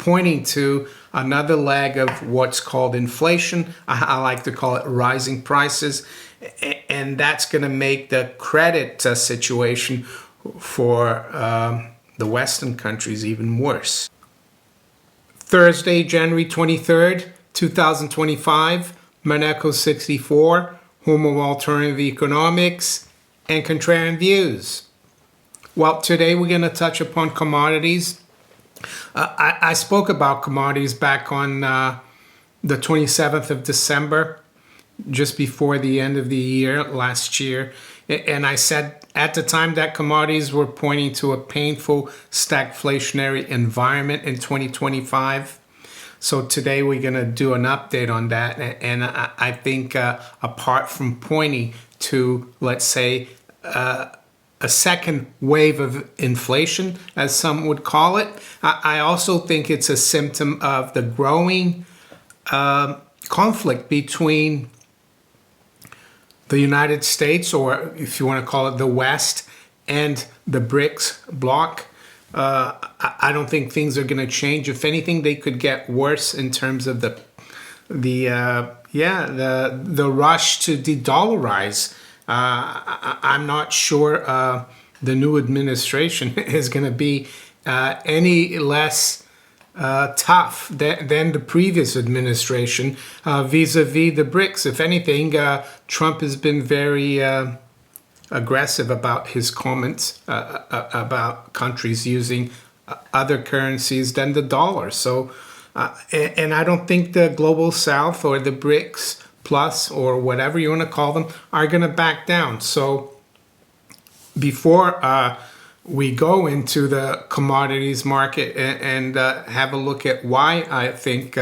pointing to another leg of what's called inflation. I like to call it rising prices. And that's going to make the credit situation for the Western countries even worse. Thursday, January 23rd, 2025, Maneco 64, home of alternative economics and contrarian views. Well, today we're going to touch upon commodities. I spoke about commodities back on the 27th of December, just before the end of the year last year. And I said at the time that commodities were pointing to a painful stagflationary environment in 2025. So today we're going to do an update on that. And I think apart from pointing to, let's say, a second wave of inflation, as some would call it, I also think it's a symptom of the growing conflict between the United States, or if you want to call it the West, and the BRICS bloc. I don't think things are going to change. If anything, they could get worse in terms of the rush to de-dollarize. I'm not sure the new administration is going to be any less tough than the previous administration vis-a-vis the BRICS. If anything, Trump has been very aggressive about his comments about countries using other currencies than the dollar. So, and I don't think the Global South or the BRICS Plus or whatever you want to call them are going to back down. So before we go into the commodities market and have a look at why I think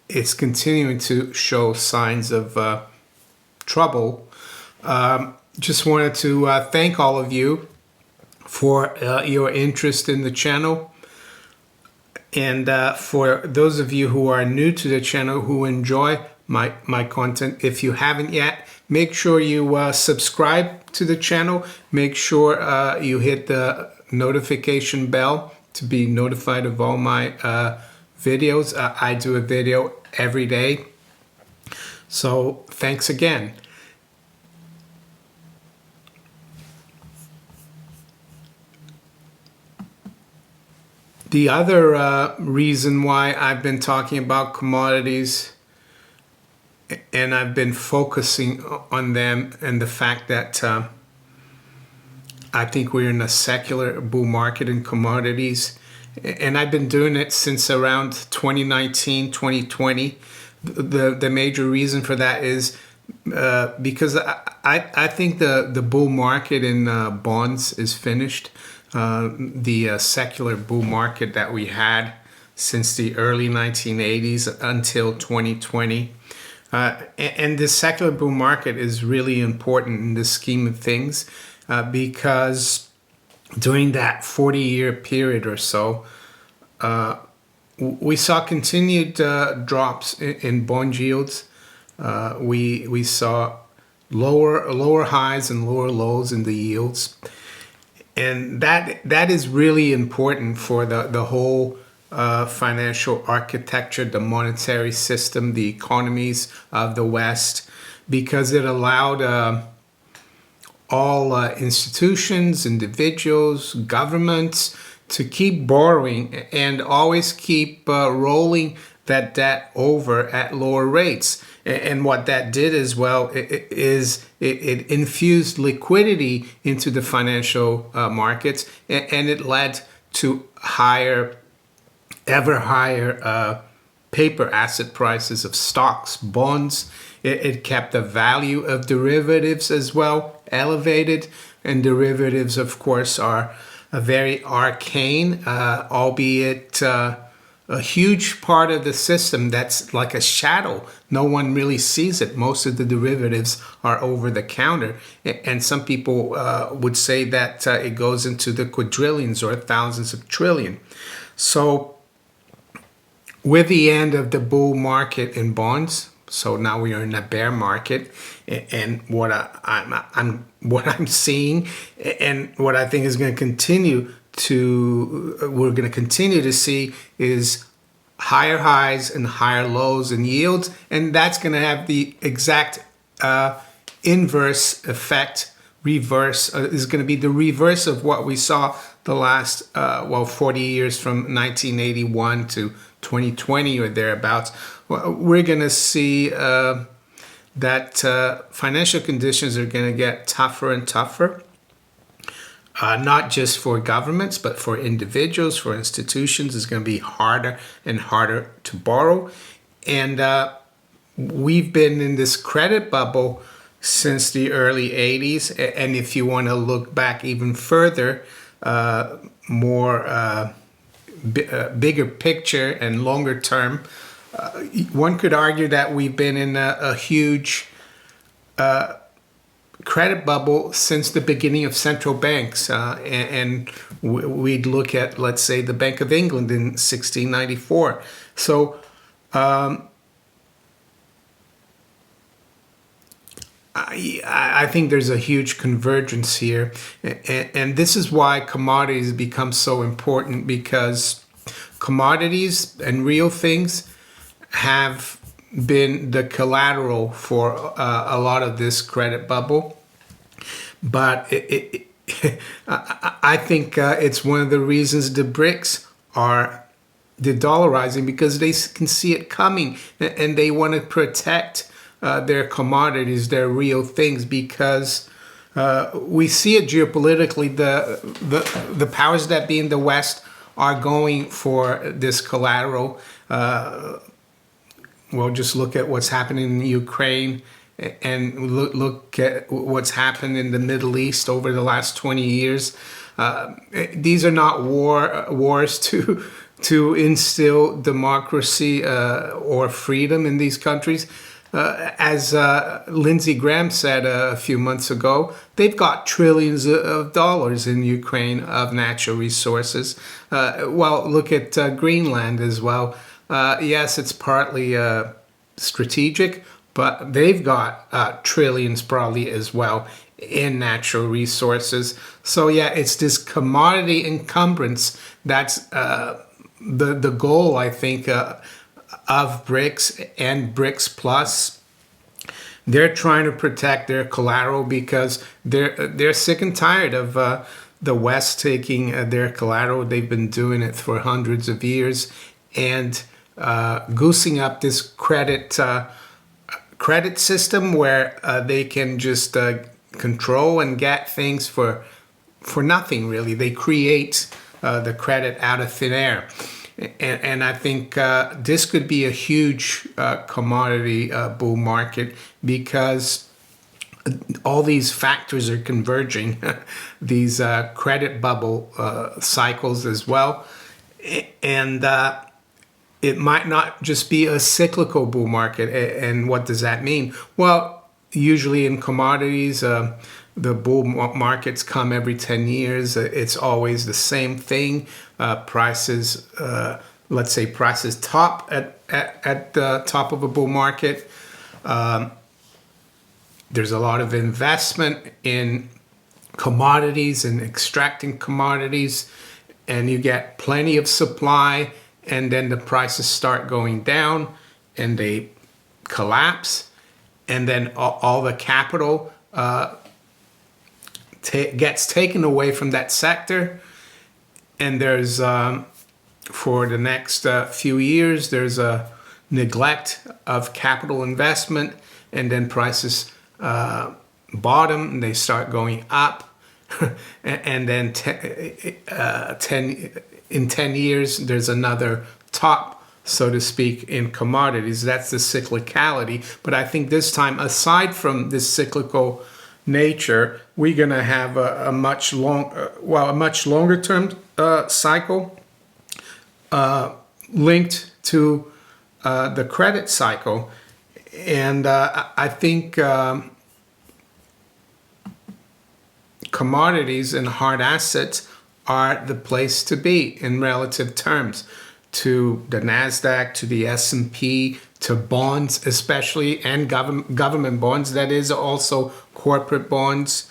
it's continuing to show signs of trouble, just wanted to thank all of you for your interest in the channel. And for those of you who are new to the channel, who enjoy my content, if you haven't yet, make sure you subscribe to the channel. Make sure you hit the notification bell to be notified of all my videos. I do a video every day. So thanks again. The other reason why I've been talking about commodities and I've been focusing on them, and the fact that I think we're in a secular bull market in commodities, and I've been doing it since around 2019, 2020. The major reason for that is because I think the bull market in bonds is finished. The secular bull market that we had since the early 1980s until 2020. And the secular bull market is really important in the scheme of things because during that 40-year period or so, we saw continued drops in bond yields. We saw lower highs and lower lows in the yields. And that is really important for the whole financial architecture, the monetary system, the economies of the West, because it allowed all institutions, individuals, governments to keep borrowing and always keep rolling that debt over at lower rates. And what that did as well is it infused liquidity into the financial markets, and it led to ever higher paper asset prices of stocks, bonds. It kept the value of derivatives as well elevated, and derivatives, of course, are a very arcane, albeit a huge part of the system that's like a shadow. No one really sees it. Most of the derivatives are over the counter. And some people would say that it goes into the quadrillions or thousands of trillion. So with the end of the bull market in bonds, so now we are in a bear market, and what I'm seeing and what I think is going to continue we're going to continue to see is higher highs and higher lows in yields, and that's going to have the exact inverse effect. Reverse is going to be the reverse of what we saw the last 40 years from 1981 to 2020 or thereabouts. We're going to see that financial conditions are going to get tougher and tougher. Not just for governments, but for individuals, for institutions. It's going to be harder and harder to borrow. And we've been in this credit bubble since the early 80s. And if you want to look back even further, bigger picture and longer term, one could argue that we've been in a huge credit bubble since the beginning of central banks. And we'd look at, let's say, the Bank of England in 1694. So I think there's a huge convergence here. And this is why commodities become so important, because commodities and real things have been the collateral for a lot of this credit bubble. But I think it's one of the reasons the BRICS are de-dollarizing, because they can see it coming and they want to protect their commodities, their real things, because we see it geopolitically. The powers that be in the West are going for this collateral. Well, just look at what's happening in Ukraine, and look at what's happened in the Middle East over the last 20 years. These are not wars to instill democracy or freedom in these countries. As Lindsey Graham said a few months ago, they've got trillions of dollars in Ukraine of natural resources. Well, look at Greenland as well. Yes, it's partly strategic, but they've got trillions probably as well in natural resources. So yeah, it's this commodity encumbrance that's the goal, I think, of BRICS and BRICS Plus. They're trying to protect their collateral because they're sick and tired of the West taking their collateral. They've been doing it for hundreds of years, and goosing up this credit system where they can just control and get things for nothing, really. They create the credit out of thin air. And I think this could be a huge commodity bull market, because all these factors are converging, these credit bubble cycles as well. And it might not just be a cyclical bull market. And what does that mean? Well, usually in commodities, the bull markets come every 10 years. It's always the same thing. Prices, let's say prices top at the top of a bull market. There's a lot of investment in commodities and extracting commodities, and you get plenty of supply, and then the prices start going down and they collapse, and then all the capital gets taken away from that sector. And there's, for the next few years, there's a neglect of capital investment, and then prices bottom and they start going up. And then in 10 years, there's another top, so to speak, in commodities. That's the cyclicality. But I think this time, aside from this cyclical nature, we're going to have a much longer term cycle linked to the credit cycle. And I think commodities and hard assets are the place to be in relative terms to the NASDAQ, to the S&P, to bonds especially, and government bonds. That is also corporate bonds.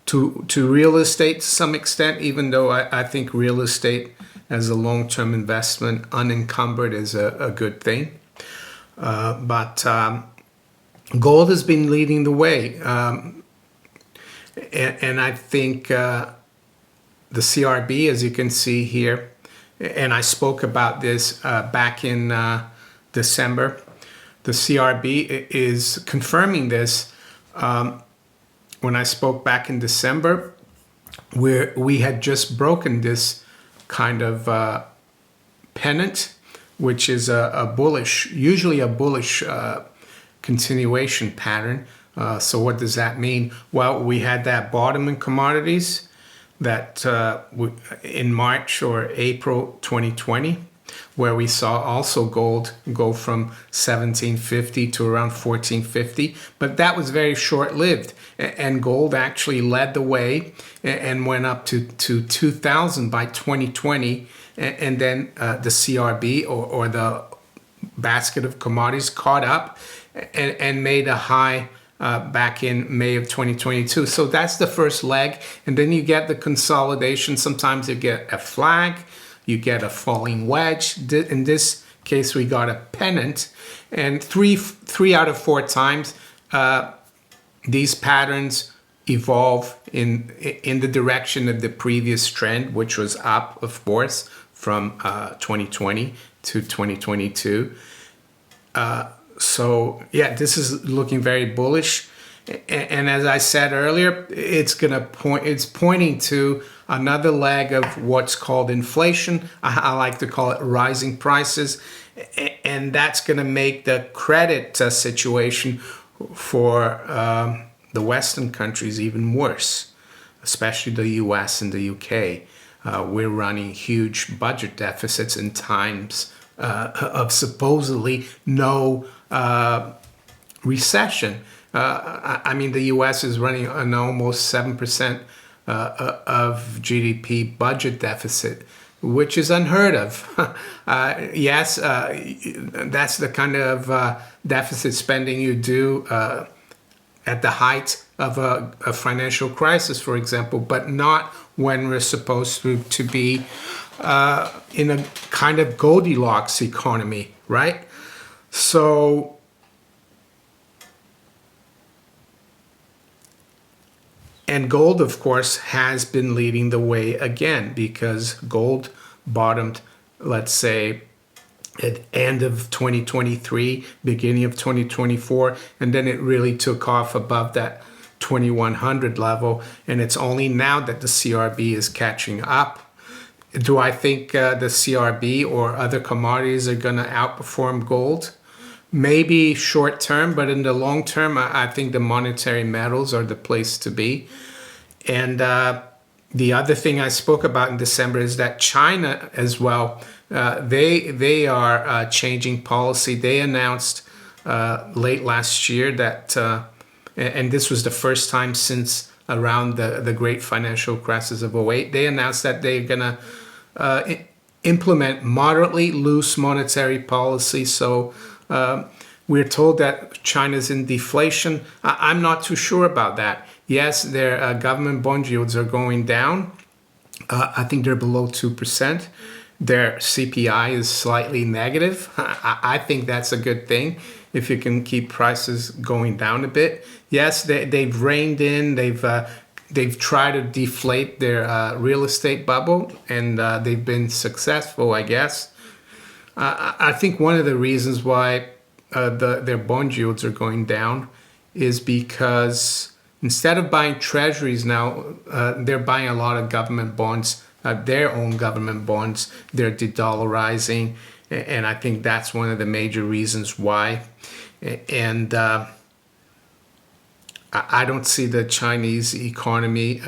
to real estate to some extent, even though I think real estate as a long-term investment unencumbered is a good thing. But gold has been leading the way. And I think the CRB, as you can see here, and I spoke about this back in December, the CRB is confirming this. When I spoke back in December, where we had just broken this kind of pennant, which is a bullish, usually a bullish continuation pattern. So what does that mean? Well, we had that bottom in commodities that in March or April 2020, where we saw also gold go from 1750 to around 1450, but that was very short-lived, and gold actually led the way and went up to 2000 by 2020, and then the CRB or the basket of commodities caught up and made a high back in May of 2022. So that's the first leg, and then you get the consolidation. Sometimes you get a flag, you get a falling wedge. In this case, we got a pennant, and three out of four times these patterns evolve in the direction of the previous trend, which was up, of course, from 2020 to 2022. So yeah, this is looking very bullish, and as I said earlier, it's pointing to another leg of what's called inflation. I like to call it rising prices, and that's going to make the credit situation for the Western countries even worse, especially the US and the UK. We're running huge budget deficits in times of supposedly no recession. I mean, the US is running an almost 7% of GDP budget deficit, which is unheard of. Yes, that's the kind of deficit spending you do at the height of a financial crisis, for example, but not when we're supposed to be in a kind of Goldilocks economy, right? So and gold, of course, has been leading the way again, because gold bottomed, let's say, at end of 2023, beginning of 2024, and then it really took off above that 2100 level, and it's only now that the CRB is catching up. Do I think the CRB or other commodities are going to outperform gold? Maybe short term, but in the long term, I think the monetary metals are the place to be. And the other thing I spoke about in December is that China as well, they are changing policy. They announced late last year that, and this was the first time since around the great financial crisis of '08, they announced that they're going to implement moderately loose monetary policy. So we're told that China's in deflation. I'm not too sure about that. Yes, their government bond yields are going down. I think they're below 2%. Their CPI is slightly negative. I think that's a good thing if you can keep prices going down a bit. Yes, they've reined in. They've tried to deflate their real estate bubble, and they've been successful, I guess. I think one of the reasons why their bond yields are going down is because instead of buying treasuries now, they're buying a lot of government bonds, their own government bonds. They're de-dollarizing, and I think that's one of the major reasons why. And I don't see the Chinese economy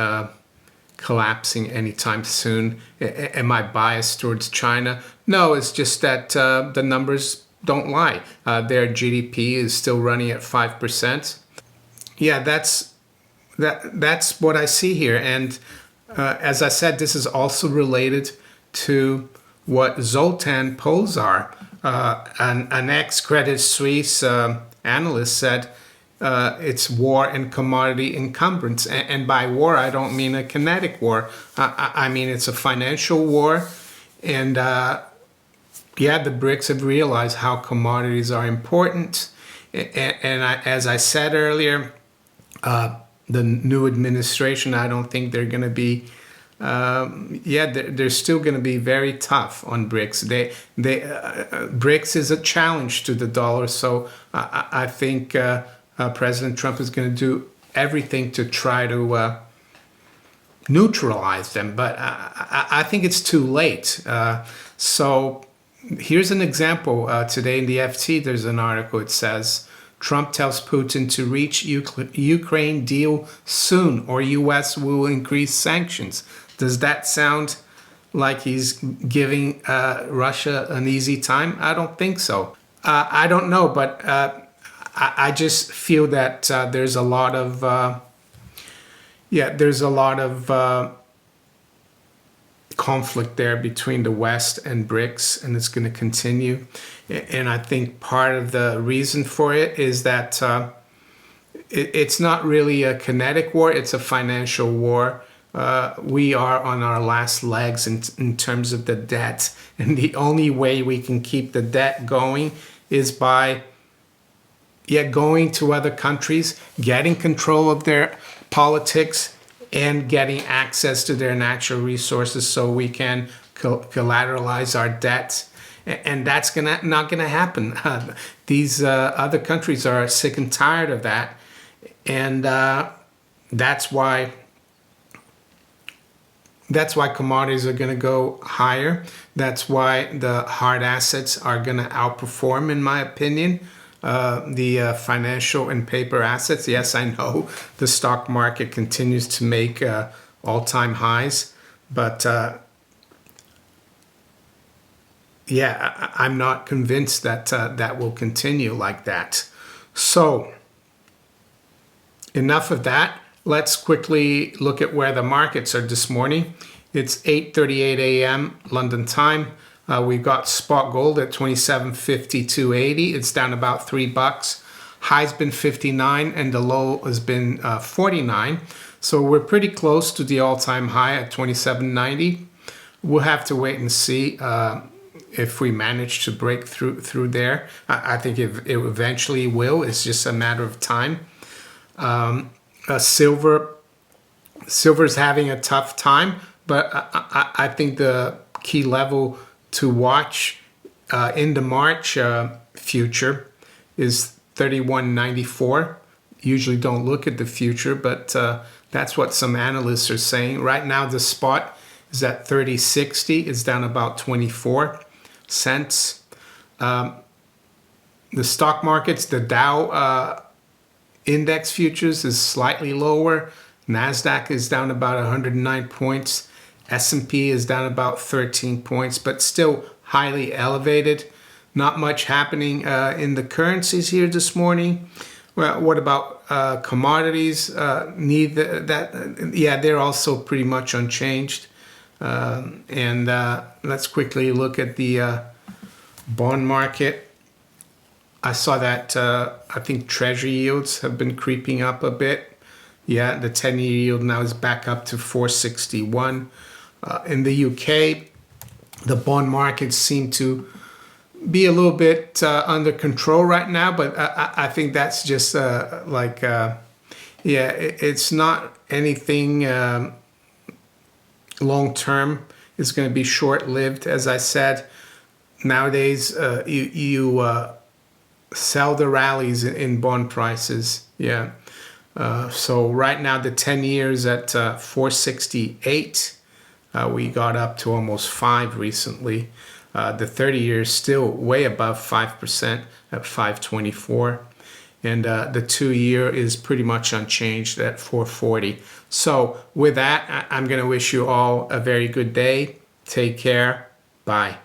collapsing anytime soon. Am I biased towards China? No, it's just that the numbers don't lie. Their GDP is still running at 5%. Yeah, that's what I see here. And as I said, this is also related to what Zoltan Pozsar, an ex-Credit Suisse analyst, said. it's war and commodity encumbrance. And by war, I don't mean a kinetic war. I mean it's a financial war. And yeah, the BRICS have realized how commodities are important. As I said earlier, the new administration, I don't think they're going to be, they're still going to be very tough on BRICS. BRICS is a challenge to the dollar, so I think President Trump is going to do everything to try to neutralize them, but I think it's too late. So here's an example. Today in the FT, there's an article. It says, Trump tells Putin to reach Ukraine deal soon or U.S. will increase sanctions. Does that sound like he's giving Russia an easy time? I don't think so. I don't know, but I just feel that there's a lot of conflict there between the West and BRICS, and it's going to continue. And I think part of the reason for it is that it's not really a kinetic war, it's a financial war. We are on our last legs in terms of the debt. And the only way we can keep the debt going is by going to other countries, getting control of their politics, and getting access to their natural resources so we can collateralize our debt. And that's not gonna happen. These other countries are sick and tired of that. And that's why commodities are gonna go higher. That's why the hard assets are gonna outperform, in my opinion, the financial and paper assets. Yes, I know the stock market continues to make all-time highs, but I'm not convinced that that will continue like that. So enough of that. Let's quickly look at where the markets are this morning. It's 8:38 a.m. London time. We've got spot gold at 27.52.80. It's down about $3. High's been 59 and the low has been 49. So we're pretty close to the all-time high at 27.90. We'll have to wait and see if we manage to break through there. I think it eventually will. It's just a matter of time. Silver's having a tough time, but I think the key level to watch in the March future is 31.94. Usually don't look at the future, but that's what some analysts are saying. Right now the spot is at 30.60. It's down about 24 cents. The stock markets, the Dow index futures is slightly lower. NASDAQ is down about 109 points. S&P is down about 13 points, but still highly elevated. Not much happening in the currencies here this morning. Well, what about commodities? They're also pretty much unchanged. Let's quickly look at the bond market. I saw that I think treasury yields have been creeping up a bit. Yeah, the 10-year yield now is back up to 461. In the UK, the bond markets seem to be a little bit under control right now, but I think that's just it's not anything long-term. It's going to be short-lived, as I said. Nowadays, you sell the rallies in bond prices. Yeah. So right now, the 10 years at 468. We got up to almost 5 recently. The 30 years still way above 5% at 524. And the 2-year is pretty much unchanged at 440. So with that, I'm going to wish you all a very good day. Take care. Bye.